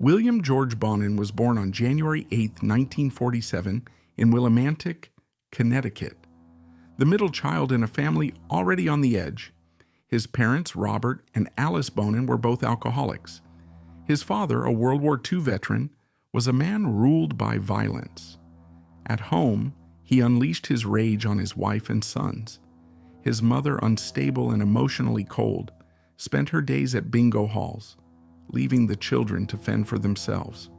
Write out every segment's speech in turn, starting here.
William George Bonin was born on January 8, 1947, in Willimantic, Connecticut, the middle child in a family already on the edge. His parents, Robert and Alice Bonin, were both alcoholics. His father, a World War II veteran, was a man ruled by violence. At home, he unleashed his rage on his wife and sons. His mother, unstable and emotionally cold, spent her days at bingo halls, leaving the children to fend for themselves.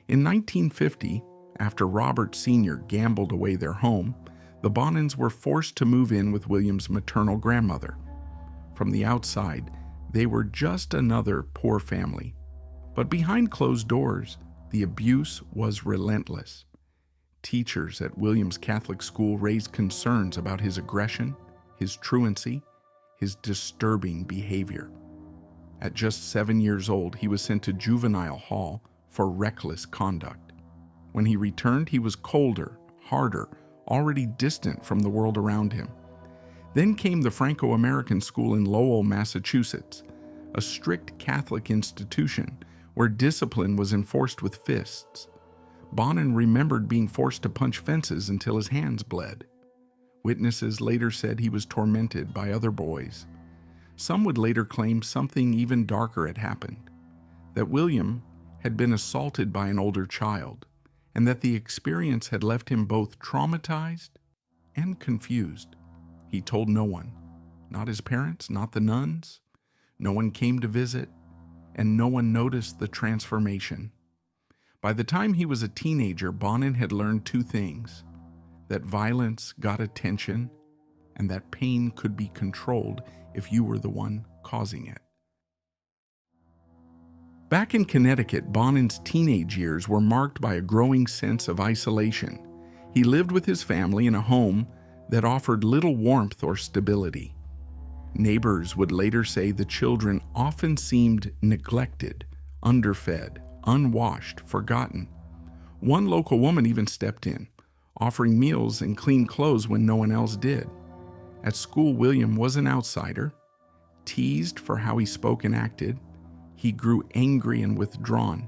In 1950, after Robert Sr. gambled away their home, the Bonins were forced to move in with William's maternal grandmother. From the outside, they were just another poor family. But behind closed doors, the abuse was relentless. Teachers at William's Catholic school raised concerns about his aggression, his truancy, his disturbing behavior. At just 7 years old, he was sent to juvenile hall for reckless conduct. When he returned, he was colder, harder, already distant from the world around him. Then came the Franco-American school in Lowell, Massachusetts, a strict Catholic institution where discipline was enforced with fists. Bonin remembered being forced to punch fences until his hands bled. Witnesses later said he was tormented by other boys. Some would later claim something even darker had happened, that William had been assaulted by an older child, and that the experience had left him both traumatized and confused. He told no one, not his parents, not the nuns. No one came to visit, and no one noticed the transformation. By the time he was a teenager, Bonin had learned two things: that violence got attention, and that pain could be controlled if you were the one causing it. Back in Connecticut, Bonin's teenage years were marked by a growing sense of isolation. He lived with his family in a home that offered little warmth or stability. Neighbors would later say the children often seemed neglected, underfed, unwashed, forgotten. One local woman even stepped in, offering meals and clean clothes when no one else did. At school, William was an outsider, teased for how he spoke and acted. He grew angry and withdrawn.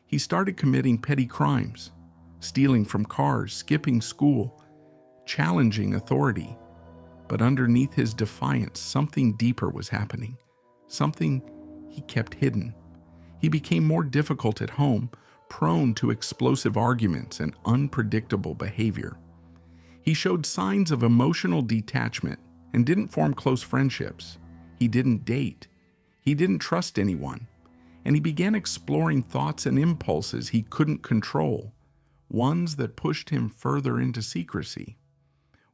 He started committing petty crimes, stealing from cars, skipping school, challenging authority. But underneath his defiance, something deeper was happening, something he kept hidden. He became more difficult at home, prone to explosive arguments and unpredictable behavior. He showed signs of emotional detachment and didn't form close friendships. He didn't date. He didn't trust anyone. And he began exploring thoughts and impulses he couldn't control, ones that pushed him further into secrecy.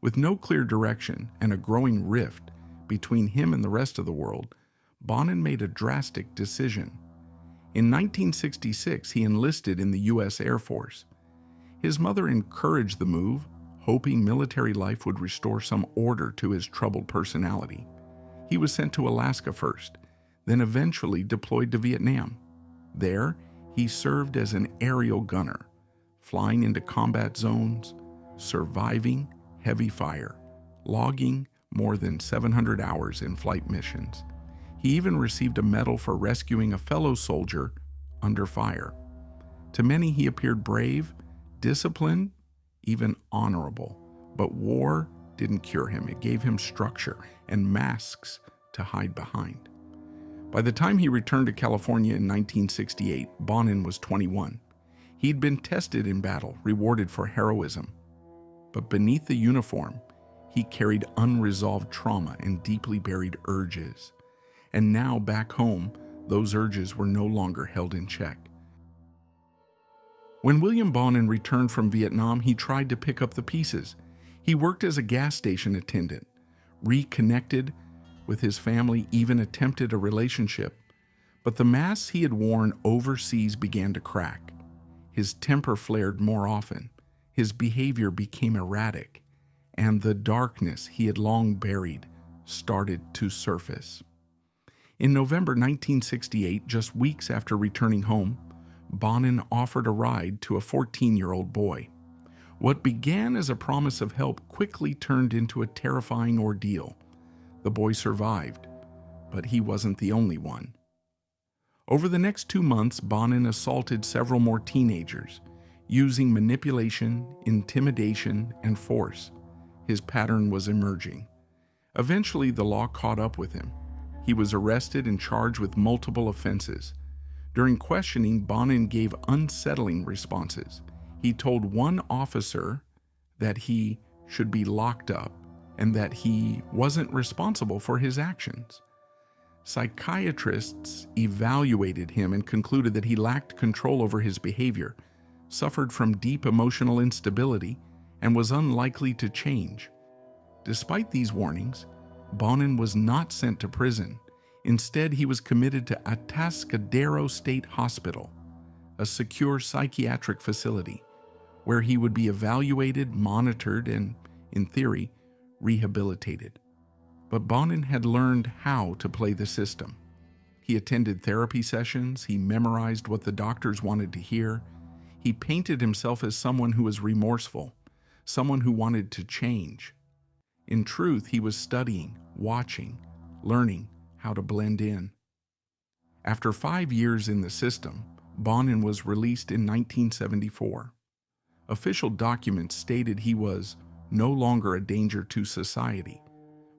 With no clear direction and a growing rift between him and the rest of the world, Bonin made a drastic decision. In 1966, he enlisted in the U.S. Air Force. His mother encouraged the move, hoping military life would restore some order to his troubled personality. He was sent to Alaska first, then eventually deployed to Vietnam. There, he served as an aerial gunner, flying into combat zones, surviving heavy fire, logging more than 700 hours in flight missions. He even received a medal for rescuing a fellow soldier under fire. To many, he appeared brave, disciplined, even honorable. But war didn't cure him. It gave him structure and masks to hide behind. By the time he returned to California in 1968, Bonin was 21. He'd been tested in battle, rewarded for heroism. But beneath the uniform, he carried unresolved trauma and deeply buried urges. And now, back home, those urges were no longer held in check. When William Bonin returned from Vietnam, he tried to pick up the pieces. He worked as a gas station attendant, reconnected with his family, even attempted a relationship. But the masks he had worn overseas began to crack. His temper flared more often. His behavior became erratic, and the darkness he had long buried started to surface. In November 1968, just weeks after returning home, Bonin offered a ride to a 14-year-old boy. What began as a promise of help quickly turned into a terrifying ordeal. The boy survived, but he wasn't the only one. Over the next 2 months, Bonin assaulted several more teenagers, using manipulation, intimidation, and force. His pattern was emerging. Eventually, the law caught up with him. He was arrested and charged with multiple offenses. During questioning, Bonin gave unsettling responses. He told one officer that he should be locked up and that he wasn't responsible for his actions. Psychiatrists evaluated him and concluded that he lacked control over his behavior, suffered from deep emotional instability, and was unlikely to change. Despite these warnings, Bonin was not sent to prison. Instead, he was committed to Atascadero State Hospital, a secure psychiatric facility, where he would be evaluated, monitored, and, in theory, rehabilitated. But Bonin had learned how to play the system. He attended therapy sessions, he memorized what the doctors wanted to hear, he painted himself as someone who was remorseful, someone who wanted to change. In truth, he was studying, watching, learning how to blend in. After 5 years in the system, Bonin was released in 1974. Official documents stated he was no longer a danger to society,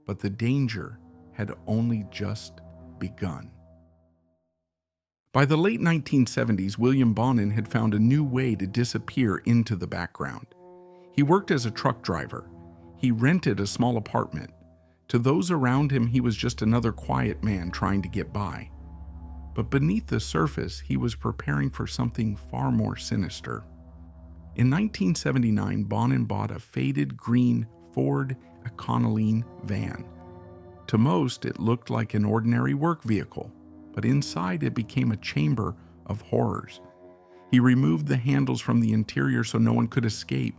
but the danger had only just begun. By the late 1970s, William Bonin had found a new way to disappear into the background. He worked as a truck driver. He rented a small apartment. To those around him, he was just another quiet man trying to get by. But beneath the surface, he was preparing for something far more sinister. In 1979, Bonin bought a faded green Ford Econoline van. To most, it looked like an ordinary work vehicle, but inside it became a chamber of horrors. He removed the handles from the interior so no one could escape.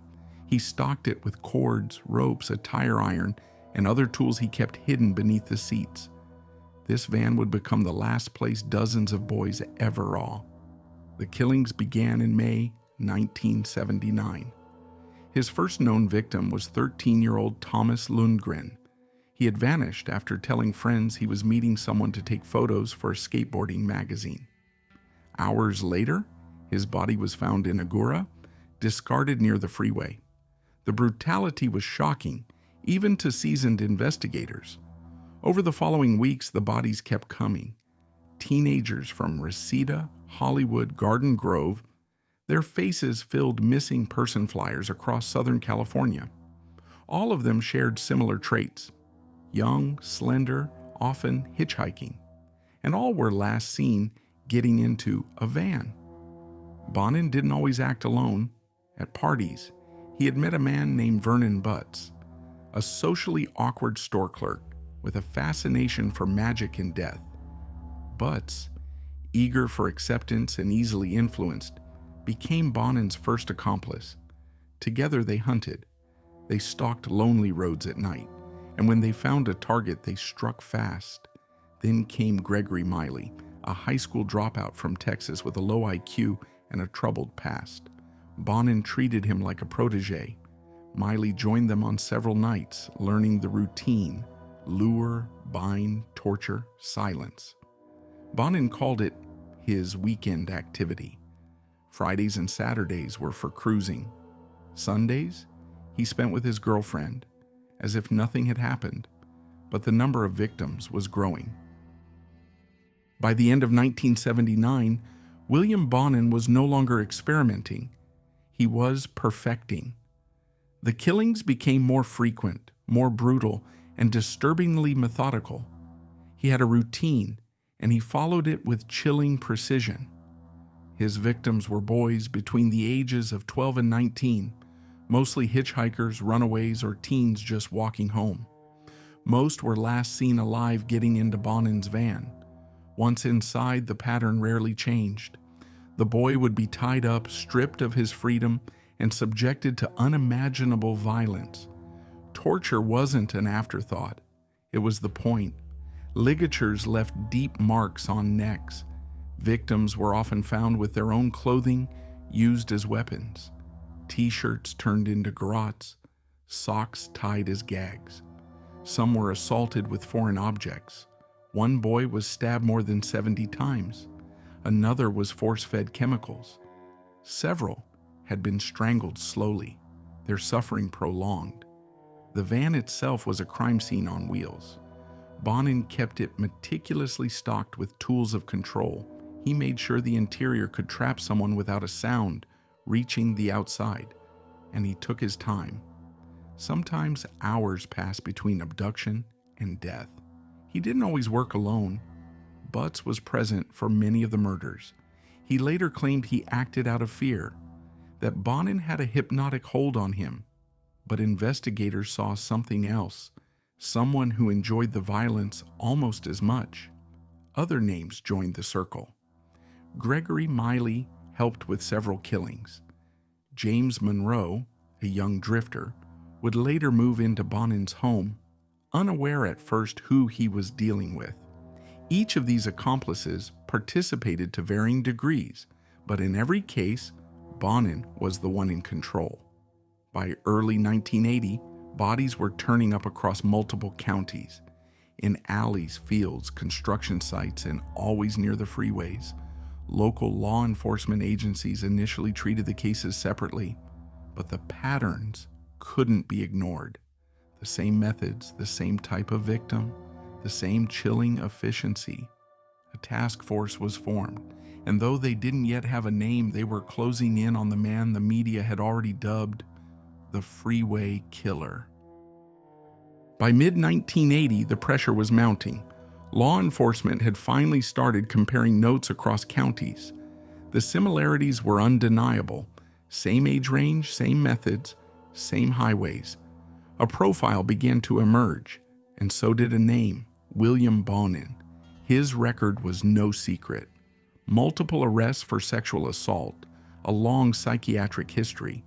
He stocked it with cords, ropes, a tire iron, and other tools he kept hidden beneath the seats. This van would become the last place dozens of boys ever awe. The killings began in May 1979. His first known victim was 13-year-old Thomas Lundgren. He had vanished after telling friends he was meeting someone to take photos for a skateboarding magazine. Hours later, his body was found in Agoura, discarded near the freeway. The brutality was shocking, even to seasoned investigators. Over the following weeks, the bodies kept coming. Teenagers from Reseda, Hollywood, Garden Grove, their faces filled missing person flyers across Southern California. All of them shared similar traits: young, slender, often hitchhiking, and all were last seen getting into a van. Bonin didn't always act alone. At parties, he had met a man named Vernon Butts, a socially awkward store clerk with a fascination for magic and death. Butts, eager for acceptance and easily influenced, became Bonin's first accomplice. Together they hunted. They stalked lonely roads at night, and when they found a target, they struck fast. Then came Gregory Miley, a high school dropout from Texas with a low IQ and a troubled past. Bonin treated him like a protege. Miley joined them on several nights, learning the routine: lure, bind, torture, silence. Bonin called it his weekend activity. Fridays and Saturdays were for cruising. Sundays, he spent with his girlfriend, as if nothing had happened, but the number of victims was growing. By the end of 1979, William Bonin was no longer experimenting. He was perfecting. The killings became more frequent, more brutal, and disturbingly methodical. He had a routine, and he followed it with chilling precision. His victims were boys between the ages of 12 and 19, mostly hitchhikers, runaways, or teens just walking home. Most were last seen alive getting into Bonin's van. Once inside, the pattern rarely changed. The boy would be tied up, stripped of his freedom, and subjected to unimaginable violence. Torture wasn't an afterthought. It was the point. Ligatures left deep marks on necks. Victims were often found with their own clothing used as weapons. T-shirts turned into garrotes, socks tied as gags. Some were assaulted with foreign objects. One boy was stabbed more than 70 times. Another was force-fed chemicals. Several had been strangled slowly, their suffering prolonged. The van itself was a crime scene on wheels. Bonin kept it meticulously stocked with tools of control. He made sure the interior could trap someone without a sound reaching the outside, and he took his time. Sometimes hours passed between abduction and death. He didn't always work alone. Butts was present for many of the murders. He later claimed he acted out of fear, that Bonin had a hypnotic hold on him. But investigators saw something else, someone who enjoyed the violence almost as much. Other names joined the circle. Gregory Miley helped with several killings. James Monroe, a young drifter, would later move into Bonin's home, unaware at first who he was dealing with. Each of these accomplices participated to varying degrees, but in every case, Bonin was the one in control. By early 1980, bodies were turning up across multiple counties, in alleys, fields, construction sites, and always near the freeways. Local law enforcement agencies initially treated the cases separately, but the patterns couldn't be ignored. The same methods, the same type of victim, the same chilling efficiency. A task force was formed, and though they didn't yet have a name, they were closing in on the man the media had already dubbed the Freeway Killer. By mid-1980, the pressure was mounting. Law enforcement had finally started comparing notes across counties. The similarities were undeniable. Same age range, same methods, same highways. A profile began to emerge, and so did a name, William Bonin. His record was no secret. Multiple arrests for sexual assault, a long psychiatric history,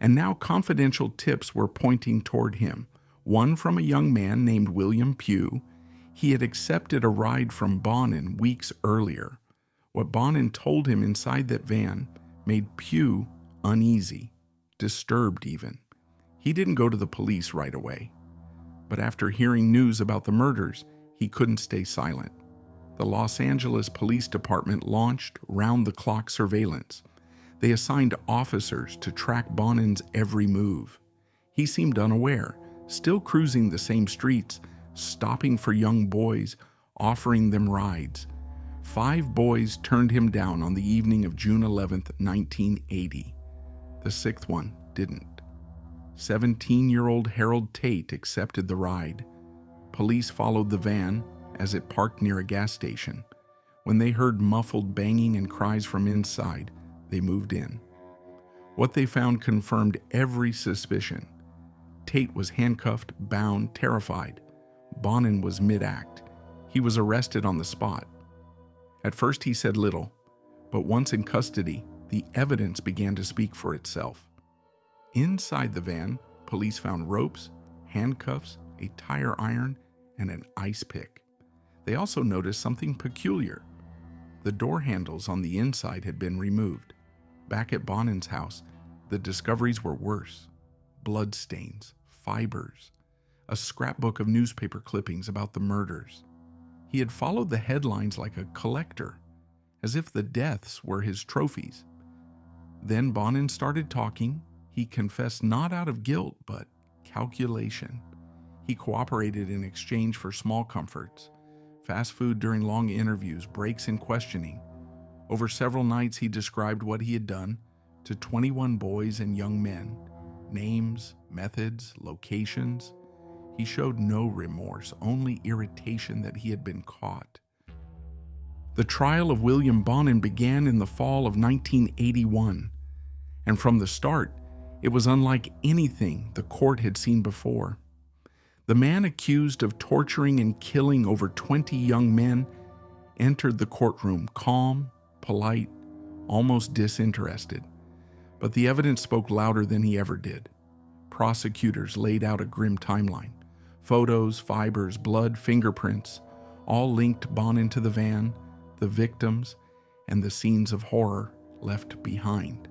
and now confidential tips were pointing toward him. One from a young man named William Pugh. He had accepted a ride from Bonin weeks earlier. What Bonin told him inside that van made Pugh uneasy, disturbed even. He didn't go to the police right away. But after hearing news about the murders, he couldn't stay silent. The Los Angeles Police Department launched round-the-clock surveillance. They assigned officers to track Bonin's every move. He seemed unaware, still cruising the same streets, stopping for young boys, offering them rides. 5 boys turned him down on the evening of June 11, 1980. The 6th one didn't. 17-year-old Harold Tate accepted the ride. Police followed the van as it parked near a gas station. When they heard muffled banging and cries from inside, they moved in. What they found confirmed every suspicion. Tate was handcuffed, bound, terrified. Bonin was mid-act. He was arrested on the spot. At first he said little, but once in custody, the evidence began to speak for itself. Inside the van, police found ropes, handcuffs, a tire iron, and an ice pick. They also noticed something peculiar. The door handles on the inside had been removed. Back at Bonin's house, the discoveries were worse. Bloodstains, fibers, a scrapbook of newspaper clippings about the murders. He had followed the headlines like a collector, as if the deaths were his trophies. Then Bonin started talking. He confessed not out of guilt, but calculation. He cooperated in exchange for small comforts, fast food during long interviews, breaks in questioning. Over several nights, he described what he had done to 21 boys and young men. Names, methods, locations. He showed no remorse, only irritation that he had been caught. The trial of William Bonin began in the fall of 1981, and from the start, it was unlike anything the court had seen before. The man accused of torturing and killing over 20 young men entered the courtroom calm, polite, almost disinterested. But the evidence spoke louder than he ever did. Prosecutors laid out a grim timeline. Photos, fibers, blood, fingerprints, all linked Bonin to the van, the victims, and the scenes of horror left behind.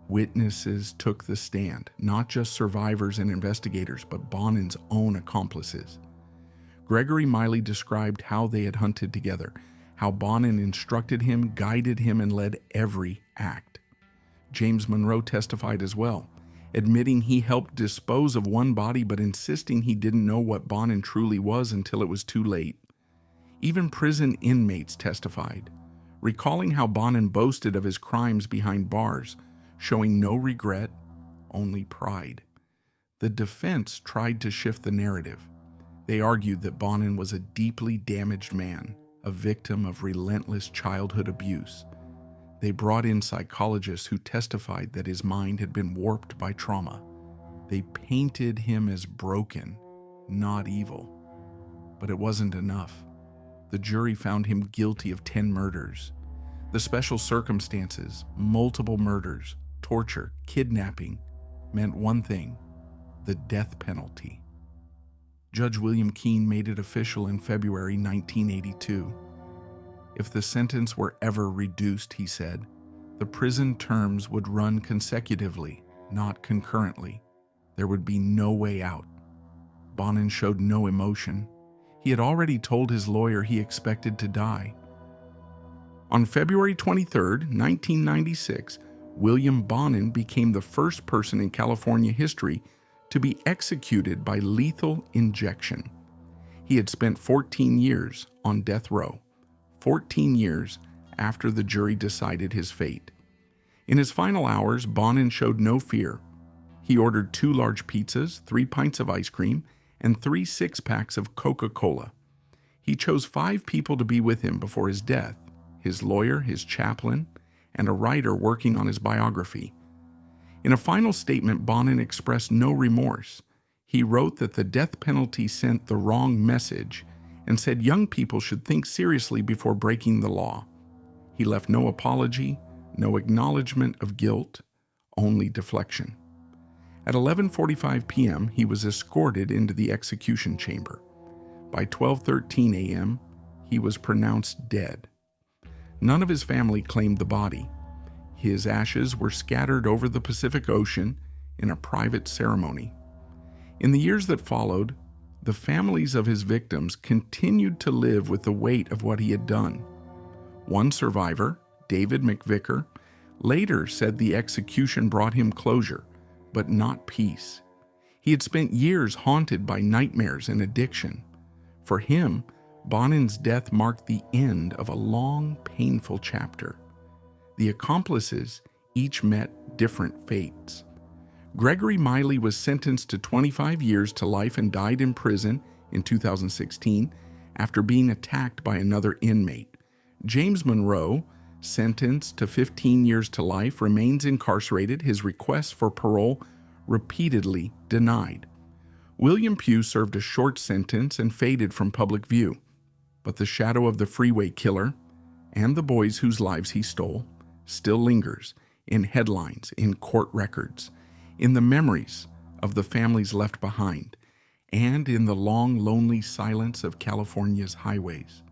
Witnesses took the stand, not just survivors and investigators, but Bonin's own accomplices. Gregory Miley described how they had hunted together, how Bonin instructed him, guided him, and led every act. James Monroe testified as well, admitting he helped dispose of one body but insisting he didn't know what Bonin truly was until it was too late. Even prison inmates testified, recalling how Bonin boasted of his crimes behind bars, showing no regret, only pride. The defense tried to shift the narrative. They argued that Bonin was a deeply damaged man, a victim of relentless childhood abuse. They brought in psychologists who testified that his mind had been warped by trauma. They painted him as broken, not evil. But it wasn't enough. The jury found him guilty of 10 murders. The special circumstances, multiple murders, torture, kidnapping, meant one thing: the death penalty. Judge William Keene made it official in February 1982. If the sentence were ever reduced, he said, the prison terms would run consecutively, not concurrently. There would be no way out. Bonin showed no emotion. He had already told his lawyer he expected to die. On February 23, 1996, William Bonin became the first person in California history to be executed by lethal injection. He had spent 14 years on death row, 14 years after the jury decided his fate. In his final hours, Bonin showed no fear. He ordered 2 large pizzas, 3 pints of ice cream, and 3 six-packs of Coca-Cola. He chose 5 people to be with him before his death: his lawyer, his chaplain, and a writer working on his biography. In a final statement, Bonin expressed no remorse. He wrote that the death penalty sent the wrong message and said young people should think seriously before breaking the law. He left no apology, no acknowledgement of guilt, only deflection. At 11:45 p.m., he was escorted into the execution chamber. By 12:13 a.m., he was pronounced dead. None of his family claimed the body. His ashes were scattered over the Pacific Ocean in a private ceremony. In the years that followed, the families of his victims continued to live with the weight of what he had done. One survivor, David McVicker, later said the execution brought him closure, but not peace. He had spent years haunted by nightmares and addiction. For him, Bonin's death marked the end of a long, painful chapter. The accomplices each met different fates. Gregory Miley was sentenced to 25 years to life and died in prison in 2016 after being attacked by another inmate. James Monroe, sentenced to 15 years to life, remains incarcerated, his requests for parole repeatedly denied. William Pugh served a short sentence and faded from public view, but the shadow of the Freeway Killer and the boys whose lives he stole still lingers in headlines, in court records, in the memories of the families left behind, and in the long, lonely silence of California's highways.